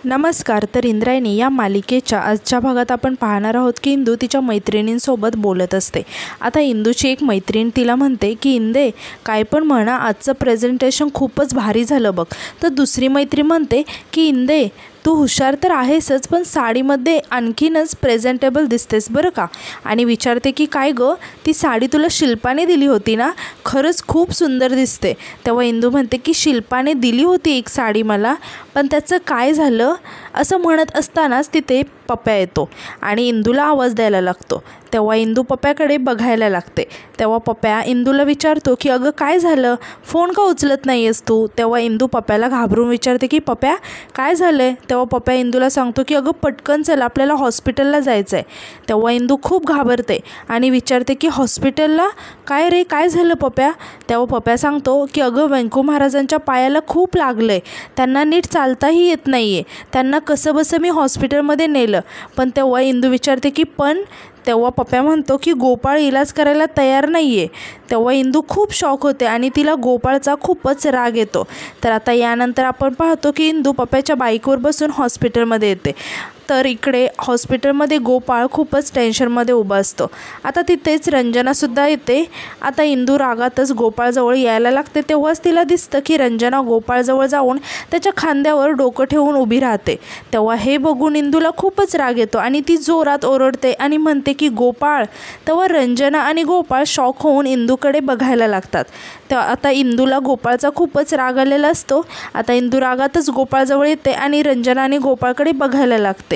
नमस्कार. तर इंद्रायणी या मालिकेच्या आजच्या भागात आपण पाहणार आहोत की इंदू तिच्या मैत्रिणींसोबत बोलत असते. आता इंदूची एक मैत्रीण तिला म्हणते की इंदे, काय पण म्हणा, आजचं प्रेझेंटेशन खूपच भारी झालं बघ. तर दुसरी मैत्रीण म्हणते की इंदे, तू हुशार तर आहेसच, पण साडीमध्ये आणखीनच प्रेझेंटेबल दिसतेस बरं का. आणि विचारते की काय गं, ती साडी तुला शिल्पाने दिली होती ना, खरंच खूप सुंदर दिसते. तेव्हा इंदू म्हणते की शिल्पाने दिली होती एक साडी मला, पण त्याचं काय झालं. असं म्हणत असतानाच तिथे पप्या येतो आणि इंदूला आवाज द्यायला लागतो. तेव्हा इंदू पप्याकडे बघायला लागते. तेव्हा पप्या इंदूला विचारतो की अगं काय झालं, फोन का उचलत नाही आहेस तू. तेव्हा इंदू पप्याला घाबरून विचारते की पप्या काय झालं आहे. तेव्हा पप्या इंदूला सांगतो की अगं पटकन चल, आपल्याला हॉस्पिटलला जायचं आहे. तेव्हा इंदू खूप घाबरते आणि विचारते की हॉस्पिटलला काय रे, काय झालं पप्या. तेव्हा पप्या सांगतो की अगं व्यंकू महाराजांच्या पायाला खूप लागलं आहे, त्यांना नीट चालताही येत नाही आहे, त्यांना कसंबसं मी हॉस्पिटलमध्ये नेलं. पण तेव्हा इंदू विचारते की पण. तेव्हा पप्या म्हणतो की गोपाळ इलाज करायला तयार नाही आहे. तेव्हा इंदू खूप शॉक होते आणि तिला गोपाळचा खूपच राग येतो. तर आता यानंतर आपण पाहतो की इंदू पप्याच्या बाईकवर बसून हॉस्पिटलमध्ये येते. तर इकडे हॉस्पिटलमध्ये गोपाळ खूपच टेन्शनमध्ये उभा असतो. आता तिथेच रंजनासुद्धा येते. आता इंदू रागातच गोपाळजवळ यायला लागते. तेव्हाच तिला दिसतं की रंजना गोपाळजवळ जाऊन त्याच्या खांद्यावर डोकं ठेवून उभी राहते. तेव्हा हे बघून इंदूला खूपच राग येतो आणि ती जोरात ओरडते आणि म्हणते की गोपाळ. तेव्हा रंजना आणि गोपाळ शॉक होऊन इंदूकडे बघायला लागतात. तेव्हा आता इंदूला गोपाळचा खूपच राग आलेला असतो. आता इंदू रागातच गोपाळजवळ येते आणि रंजना आणि गोपाळकडे बघायला लागते.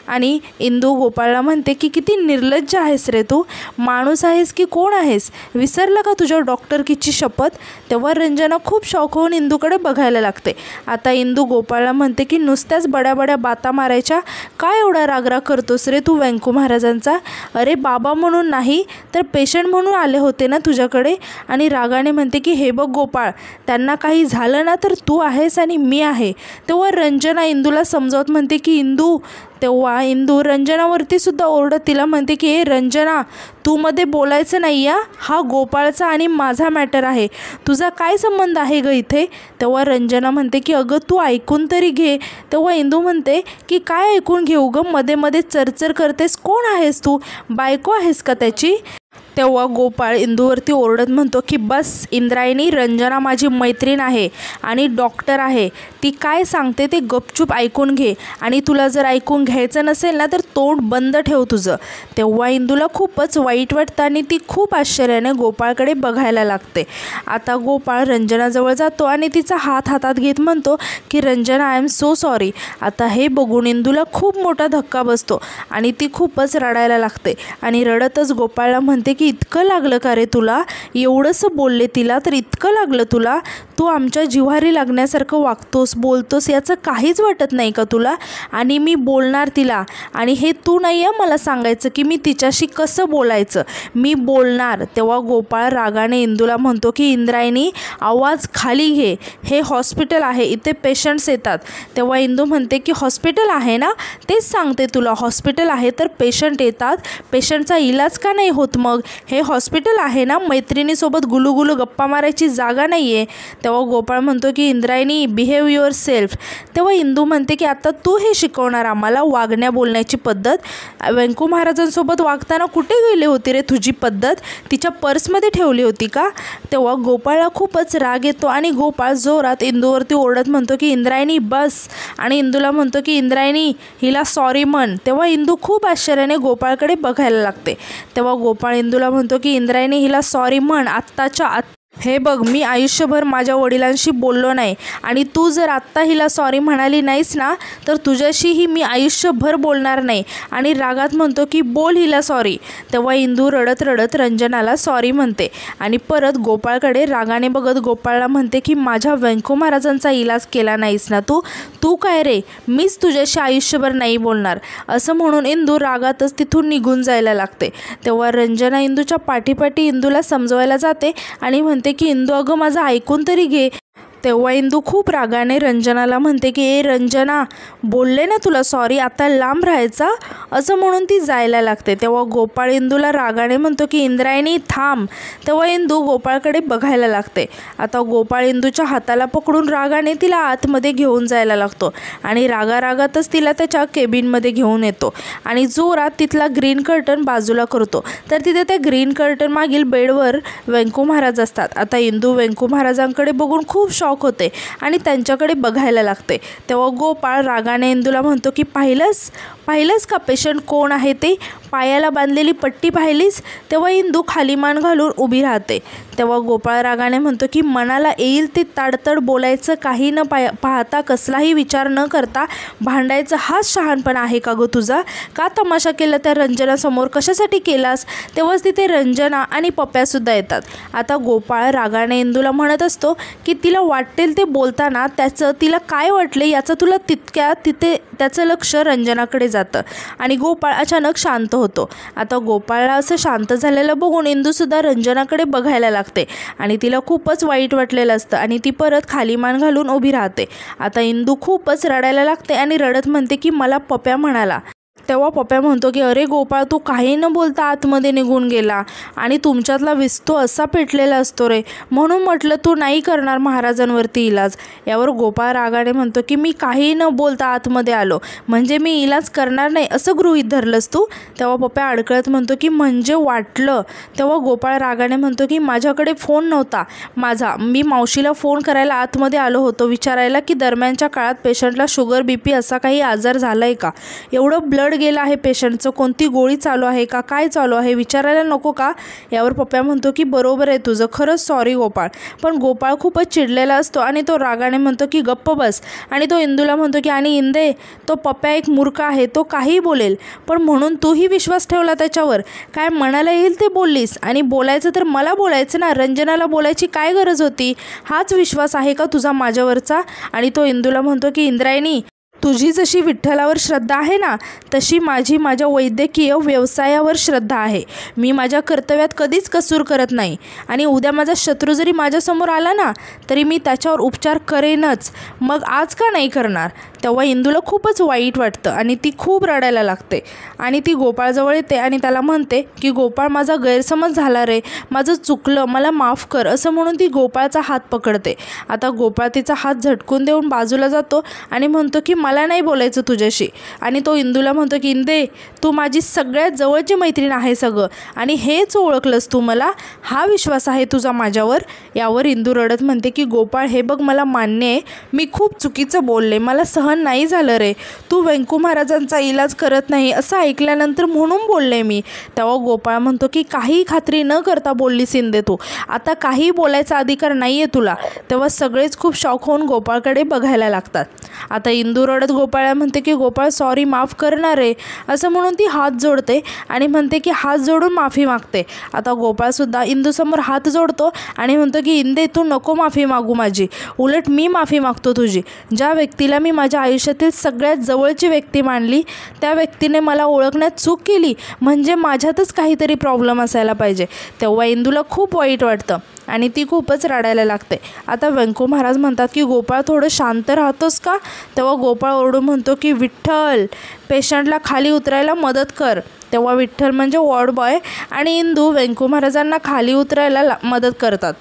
आणि इंदू गोपाळला म्हणते की किती निर्लज्ज आहेस रे तू, माणूस आहेस की कोण आहेस, विसरला का तुझ्या डॉक्टरकीची शपथ. तेव्हा रंजना खूप शॉक होऊन इंदूकडे बघायला लागते. आता इंदू गोपाळला म्हणते की नुसत्याच बड्या बड्या बाता मारायच्या, काय एवढा रागराग करतोस रे तू व्यंकू महाराजांचा. अरे बाबा म्हणून नाही तर पेशंट म्हणून आले होते ना तुझ्याकडे. आणि रागाने म्हणते की हे बघ गोपाळ, त्यांना काही झालं ना तर तू आहेस आणि मी आहे. तेव्हा रंजना इंदूला समजावत म्हणते की इंदू. तेव्हा इंदू रंजनावरती सुद्धा ओरडत तिला म्हणते की हे रंजना, तू मध्ये बोलायचं नाही या, हा गोपाळचा आणि माझा मॅटर आहे, तुझा काय संबंध आहे ग इथे. तेव्हा रंजना म्हणते की अगं तू ऐकून तरी घे. तेव्हा इंदू म्हणते की काय ऐकून घेऊ ग, मध्ये मध्ये चरचर करतेस, कोण आहेस तू, बायको आहेस का त्याची. तेव्हा गोपाळ इंदूवरती ओरडत म्हणतो की बस इंद्रायणी, रंजना माझी मैत्रीण आहे आणि डॉक्टर आहे, ती काय सांगते ते गपचूप ऐकून घे आणि तुला जर ऐकून घ्यायचं नसेल ना तर तोंड बंद ठेव तुझं. तेव्हा इंदूला खूपच वाईट वाटतं आणि ती खूप आश्चर्याने गोपाळकडे बघायला लागते. आता गोपाळ रंजनाजवळ जातो आणि तिचा हात हातात घेत म्हणतो की Ranjana, I am so sorry. आता हे बघून इंदूला खूप मोठा धक्का बसतो आणि ती खूपच रडायला लागते आणि रडतच गोपाळला म्हणते की इतकं लागलं का रे तुला, एवढंसं बोलले तिला तर इतकं लागलं तुला, तू आमच्या जिव्हारी लागण्यासारखं वागतोस बोलतोस, याचं काहीच वाटत नाही का तुला. आणि मी बोलणार तिला, आणि हे तू नाही आहे मला सांगायचं की मी तिच्याशी कसं बोलायचं, मी बोलणार. तेव्हा गोपाळ रागाने इंदूला म्हणतो की इंद्रायणी, आवाज खाली घे, हे हॉस्पिटल आहे, इथे पेशंट्स येतात. तेव्हा इंदू म्हणते की हॉस्पिटल आहे ना, तेच सांगते तुला, हॉस्पिटल आहे तर पेशंट येतात, पेशंटचा इलाज का नाही होत मग. हे हॉस्पिटल आहे ना, मैत्रिणीसोबत गुलूगुलू गप्पा मारायची जागा नाही आहे. तेव्हा गोपाळ म्हणतो की इंद्रायणी, बिहेव युअर सेल्फ. तेव्हा इंदू म्हणते की आता तू हे शिकवणार आम्हाला वागण्या बोलण्याची पद्धत. व्यंकू महाराजांसोबत वागताना कुठे गेली होती रे तुझी पद्धत, तिच्या पर्समध्ये ठेवली होती का. तेव्हा गोपाळला खूपच राग येतो आणि गोपाळ जोरात इंदूवरती ओरडत म्हणतो की इंद्रायणी बस. आणि इंदूला म्हणतो की इंद्रायणी, हिला सॉरी म्हण. तेव्हा इंदू खूप आश्चर्याने गोपाळकडे बघायला लागते. तेव्हा गोपाळ इंदूला म्हणतो की इंद्रायणी, हिला सॉरी म्हण आत्ताच्या आत्ता. हे बघ, मी आयुष्यभर माझ्या वडिलांशी बोललो नाही आणि तू जर आत्ता हिला सॉरी म्हणाली नाहीस ना तर तुझ्याशीही मी आयुष्यभर बोलणार नाही. आणि रागात म्हणतो की बोल हिला सॉरी. तेव्हा इंदू रडत रडत रंजनाला सॉरी म्हणते आणि परत गोपाळकडे रागाने बघत गोपाळला म्हणते की माझ्या व्यंकू महाराजांचा इलाज केला नाहीस ना तू काय रे, मीच तुझ्याशी आयुष्यभर नाही बोलणार. असं म्हणून इंदू रागातच तिथून निघून जायला लागते. तेव्हा रंजना इंदूच्या पाठीपाठी इंदूला समजवायला जाते आणि म्हणते की इंदू अगं माझं ऐकून तरी घे. तेव्हा इंदू खूप रागाने रंजनाला म्हणते की ए रंजना, बोलले ना तुला सॉरी, आता लांब राहायचा, असं म्हणून ती जायला लागते. तेव्हा गोपाळ इंदूला रागाने म्हणतो की इंद्रायणी थांब. तेव्हा इंदू गोपाळकडे बघायला लागते. आता गोपाळ इंदूच्या हाताला पकडून रागाने तिला आतमध्ये घेऊन जायला लागतो आणि रागारागातच तिला त्याच्या केबिनमध्ये घेऊन येतो आणि जोरात तिथला ग्रीन कर्टन बाजूला करतो. तर तिथे त्या ग्रीन कर्टन मागील बेडवर व्यंकू महाराज असतात. आता इंदू व्यंकू महाराजांकडे बघून खूप शॉक होते आणि त्यांच्याकडे बघायला लागते. तेव्हा गोपाळ रागाने इंदूला म्हणतो की पाहिलंस का पेशंट कोण आहे ते, पायाला बांधलेली पट्टी पाहिलीस. तेव्हा इंदू खाली मान घालून उभी राहते. तेव्हा गोपाळ रागाने म्हणतो की मनाला येईल ते ताडतड बोलायचं, काही न पाहता कसलाही विचार न करता भांडायचं, हाच शहाणपणा आहे का गं तुझा? का तमाशा केला त्या रंजनासमोर, कशासाठी केलास? तेव्हाच तिथे रंजना आणि पप्प्यासुद्धा येतात. आता गोपाळ रागाने इंदूला म्हणत असतो की तिला वाटेल ते बोलताना त्याचं तिला काय वाटले याचं तुला तिथे त्याचं लक्ष रंजनाकडे जातं आणि गोपाळ अचानक शांत होतो. आता गोपाळला असं शांत झालेलं बघून इंदूसुद्धा रंजनाकडे बघायला लागते आणि तिला खूपच वाईट वाटलेलं असतं आणि ती परत खाली मान घालून उभी राहते. आता इंदू खूपच रडायला लागते आणि रडत म्हणते की मला पप्प्या म्हणाला. तेव्हा पप्प्या म्हणतो की अरे गोपाळ, तू काही न बोलता आतमध्ये निघून गेला आणि तुमच्यातला विस्तो असा पेटलेला असतो रे, म्हणून म्हटलं तू नाही करणार महाराजांवरती इलाज. यावर गोपाळ रागाने म्हणतो की मी काही न बोलता आतमध्ये आलो, म्हणजे मी इलाज करणार नाही असं गृहीत धरलंस तू? तेव्हा पप्प्या अडकळत म्हणतो की म्हणजे वाटलं. तेव्हा गोपाळ रागाने म्हणतो की माझ्याकडे फोन नव्हता माझा, मी मावशीला फोन करायला आतमध्ये आलो होतो, विचारायला की दरम्यानच्या काळात पेशंटला शुगर BP असा काही आजार झाला आहे का, एवढं ब्लड गेलं आहे पेशंटचं, कोणती गोळी चालू आहे का, काय चालू आहे विचारायला नको का? यावर पप्प्या म्हणतो की बरोबर आहे तुझं, खरंच सॉरी गोपाळ. पण गोपाळ खूपच चिडलेला असतो आणि तो रागाने म्हणतो की गप्प बस. आणि तो इंदूला म्हणतो की आणि इंदे, तो पप्प्या एक मूर्ख आहे, तो काहीही बोलेल, पण म्हणून तूही विश्वास ठेवला त्याच्यावर, काय मनाला येईल ते बोललीस. आणि बोलायचं तर मला बोलायचं ना, रंजनाला बोलायची काय गरज होती? हाच विश्वास आहे का तुझा माझ्यावरचा? आणि तो इंदूला म्हणतो की इंद्रायणी, तुझी जशी विठ्ठलावर श्रद्धा आहे ना, तशी माझ्या वैद्यकीय व्यवसायावर श्रद्धा आहे. मी माझ्या कर्तव्यात कधीच कसूर करत नाही आणि उद्या माझा शत्रू जरी माझ्यासमोर आला ना, तरी मी त्याच्यावर उपचार करेनच, मग आज का नाही करणार? तेव्हा इंदूला खूपच वाईट वाटतं आणि ती खूप रडायला लागते आणि ती गोपाळजवळ येते आणि त्याला म्हणते की गोपाळ, माझा गैरसमज झाला रे, माझं चुकलं, मला माफ कर, असं म्हणून ती गोपाळचा हात पकडते. आता गोपाळ तिचा हात झटकून देऊन बाजूला जातो आणि म्हणतो की मला नाही बोलायचं तुझ्याशी. आणि तो इंदूला म्हणतो की इंदे, तू माझी सगळ्यात जवळची मैत्रीण आहे सगळं, आणि हेच ओळखलंस तू मला, हा विश्वास आहे तुझा माझ्यावर. यावर इंदू रडत म्हणते की गोपाळ, हे बघ मला मान्य आहे, मी खूप चुकीचं बोलले, मला सहन नाही झालं रे, तू व्यंकू महाराजांचा इलाज करत नाही असं ऐकल्यानंतर म्हणून बोलले मी. तेव्हा गोपाळ म्हणतो की काही खात्री न करता बोललीस इंदे तू, आता काही बोलायचा अधिकार नाही आहे तुला. तेव्हा सगळेच खूप शॉक होऊन गोपाळकडे बघायला लागतात. आता इंदू रडत गोपाळला म्हणते की गोपाळ सॉरी, माफ करणार आहे, असं म्हणून ती हात जोडते आणि म्हणते की हात जोडून माफी मागते. आता गोपाळसुद्धा इंदूसमोर हात जोडतो आणि म्हणतो की इंदे, तू नको माफी मागू माझी, उलट मी माफी मागतो तुझी. ज्या व्यक्तीला मी माझ्या आयुष्यातील सगळ्यात जवळची व्यक्ती मानली, त्या व्यक्तीने मला ओळखण्यात चूक केली, म्हणजे माझ्यातच काहीतरी प्रॉब्लेम असायला पाहिजे. तेव्हा इंदूला खूप वाईट वाटतं आणि ती खूपच रडायला लागते. आता व्यंकू महाराज म्हणतात की गोपाळ, थोडं शांत राहतोस का? तेव्हा गोपाळ ओरडून म्हणतो की विठ्ठल, पेशंटला खाली उतरायला मदत कर. तेव्हा विठ्ठल म्हणजे वॉर्ड बॉय आणि इंदू व्यंकू महाराजांना खाली उतरायला मदत करतात.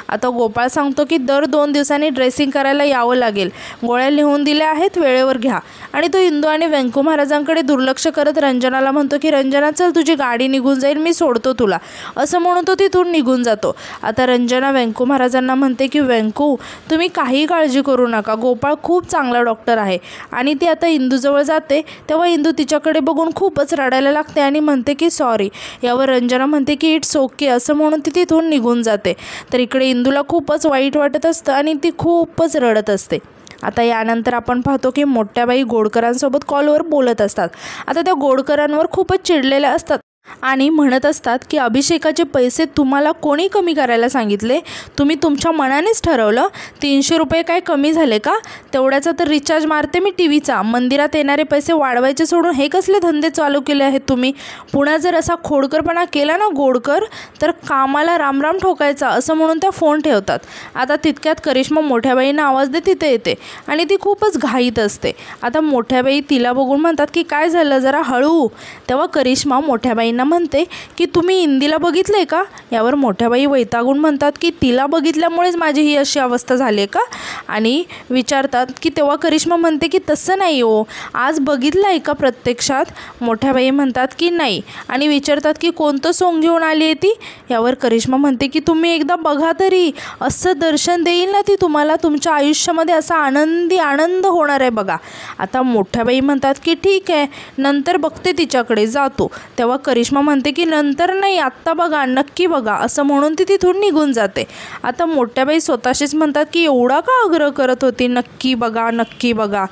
आता गोपाळ सांगतो की दर 2 दिवसांनी ड्रेसिंग करायला यावं लागेल, गोळ्या लिहून दिल्या आहेत, वेळेवर घ्या. आणि तो इंदू आणि व्यंकू महाराजांकडे दुर्लक्ष करत रंजनाला म्हणतो की रंजना चल, तुझी गाडी निघून जाईल, मी सोडतो तुला, असं म्हणून तो तिथून निघून जातो. आता रंजना व्यंकू महाराजांना म्हणते की व्यंकू, तुम्ही काही काळजी करू नका, गोपाळ खूप चांगला डॉक्टर आहे. आणि ती आता इंदूजवळ जाते. तेव्हा इंदू तिच्याकडे बघून खूपच रडायला लागते आणि म्हणते की सॉरी. यावर रंजना म्हणते की इट्स ओके, असं म्हणून ती तिथून निघून जाते. तर इकडे इंदूला खूपच वाईट वाटत असतं आणि ती खूपच रडत असते. आता यानंतर आपण पाहतो की मोठ्या बाई गोडकरांसोबत कॉलवर बोलत असतात. आता त्या गोडकरांवर खूपच चिडलेल्या असतात आणि म्हणत असतात की अभिषेकाचे पैसे तुम्हाला कोणी कमी करायला सांगितले? तुम्ही तुमच्या मनानेच ठरवलं. 300 रुपये काय कमी झाले का? तेवढ्याचा तर रिचार्ज मारते मी टीव्हीचा. मंदिरात येणारे पैसे वाढवायचे सोडून हे कसले धंदे चालू केले आहेत तुम्ही? पुन्हा जर असा खोडकरपणा केला ना गोडकर, तर कामाला रामराम ठोकायचा असं म्हणून त्या फोन ठेवतात. आता तितक्यात करिश्मा मोठ्याबाईंना आवाज देत तिथे येते आणि ती खूपच घाईत असते. आता मोठ्याबाई तिला बघून म्हणतात की काय झालं, जरा हळू. तेव्हा करिश्मा मोठ्याबाईंना म्हणते की तुम्ही इंदीला बघितलंय का? यावर मोठ्याबाई वैतागून म्हणतात की तिला बघितल्यामुळेच माझी ही अशी अवस्था झाली आहे का? आणि विचारतात की तेव्हा करिश्मा म्हणते की तसं नाही हो, आज बघितलं आहे का प्रत्यक्षात? मोठ्याबाई म्हणतात की नाही आणि विचारतात की कोणतं सोंग घेऊन आली आहे ती? यावर करिश्मा म्हणते की तुम्ही एकदा बघा तरी, असं दर्शन देईल ना ती तुम्हाला, तुमच्या आयुष्यामध्ये असा आनंद होणार आहे बघा. आता मोठ्याबाई म्हणतात की ठीक आहे, नंतर बघते तिच्याकडे, जातो. तेव्हा करिश्मा म्हणते की नंतर नाही, आत्ता बघा, नक्की बघा असं म्हणून ती तिथून निघून जाते. आता मोठ्याबाई स्वतःशीच म्हणतात की एवढा का आग्रह करत होती, नक्की बघा नक्की बघा.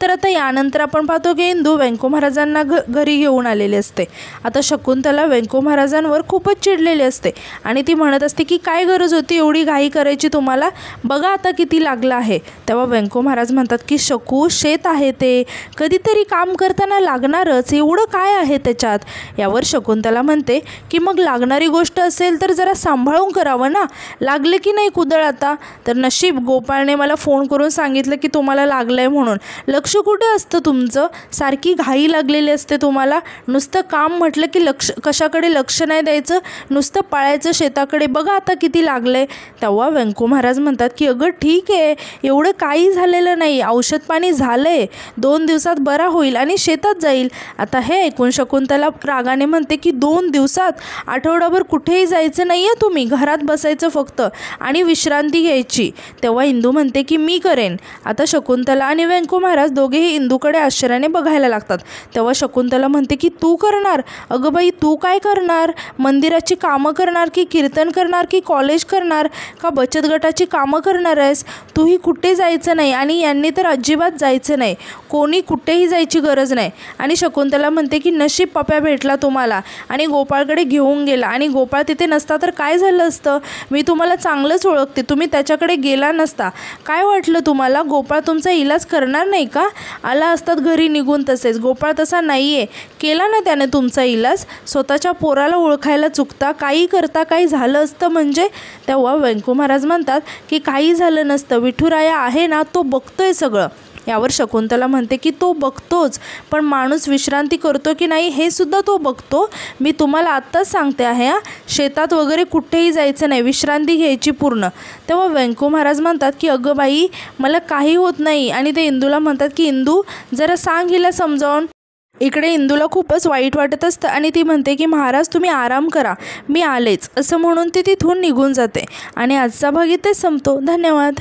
तर आता यानंतर आपण पाहतो की इंदू व्यंको महाराजांना घरी घेऊन आलेली असते. आता शकुंतला व्यंको महाराजांवर खूपच चिडलेली असते आणि ती म्हणत असते की काय गरज होती एवढी घाई करायची तुम्हाला, बघा आता किती लागलं आहे. तेव्हा व्यंको महाराज म्हणतात की शकू, शेत आहे ते, कधीतरी काम करताना लागणारच, एवढं काय आहे त्याच्यात? यावर शकुंतला म्हणते की मग लागणारी गोष्ट असेल तर जरा सांभाळून करावं ना, लागले की नाही कुदळ आता? तर नशीब गोपाळने मला फोन करून सांगितलं की तुम्हाला लागलं आहे म्हणून. लक्ष कुठे असतं तुमचं? सारखी घाई लागलेली असते तुम्हाला. नुसतं काम म्हटलं की कशाकडे लक्ष नाही द्यायचं, नुसतं पळायचं शेताकडे. बघा आता किती लागलंय. तेव्हा व्यंको महाराज म्हणतात की अगं ठीक आहे, एवढं काही झालेलं नाही, औषध पाणी झालंय, 2 दिवसात बरा होईल आणि शेतात जाईल. आता हे ऐकून शकुंतला रागाने म्हणते की 2 दिवसात? आठवडाभर कुठेही जायचं नाही आहे तुम्ही, घरात बसायचं फक्त आणि विश्रांती घ्यायची. तेव्हा इंदू म्हणते की मी करेन. आता शकुंतला आणि व्यंको महाराज दोघेही इंदूकडे आश्चर्याने बघायला लागतात. तेव्हा शकुंतला म्हणते की तू करणार? अगं बाई, तू काय करणार? मंदिराची कामं करणार की कीर्तन करणार की कॉलेज करणार का बचत गटाची कामं करणार आहेस? तूही कुठे जायचं नाही आणि यांनी तर अजिबात जायचं नाही, कोणी कुठेही जायची गरज नाही. आणि शकुंतला म्हणते की नशीब पप्या भेटला तुम्हाला आणि गोपाळकडे घेऊन गेला, आणि गोपाळ तिथे नसता तर काय झालं असतं? मी तुम्हाला चांगलंच ओळखते, तुम्ही त्याच्याकडे गेला नसता. काय वाटलं तुम्हाला गोपाळ तुमचा इलाज करणार नाही का? आला असतात घरी निघून तसेच. गोपाळ तसा नाही आहे, केला ना त्याने तुमचा इलाज. स्वतःच्या पोराला ओळखायला चुकता, काही करता, काही झालं असतं म्हणजे? तेव्हा व्यंको महाराज म्हणतात की काही झालं नसतं, विठुराया आहे ना, तो बघतोय सगळं. यावर शकुंतला म्हणते की तो बघतोच, पण माणूस विश्रांती करतो की नाही हे सुद्धा तो बघतो. मी तुम्हाला आत्ताच सांगते आहे, शेतात वगैरे कुठेही जायचं नाही, विश्रांती घ्यायची पूर्ण. तेव्हा व्यंको महाराज म्हणतात की अगं बाई, मला काही होत नाही. आणि ते इंदूला म्हणतात की इंदू, जरा सांग हिला समजावून. इकडे इंदूला खूपच वाईट वाटत असतं आणि ती म्हणते की महाराज तुम्ही आराम करा, मी आलेच असं म्हणून ती तिथून निघून जाते. आणि आजचा भाग इथेच संपतो. धन्यवाद.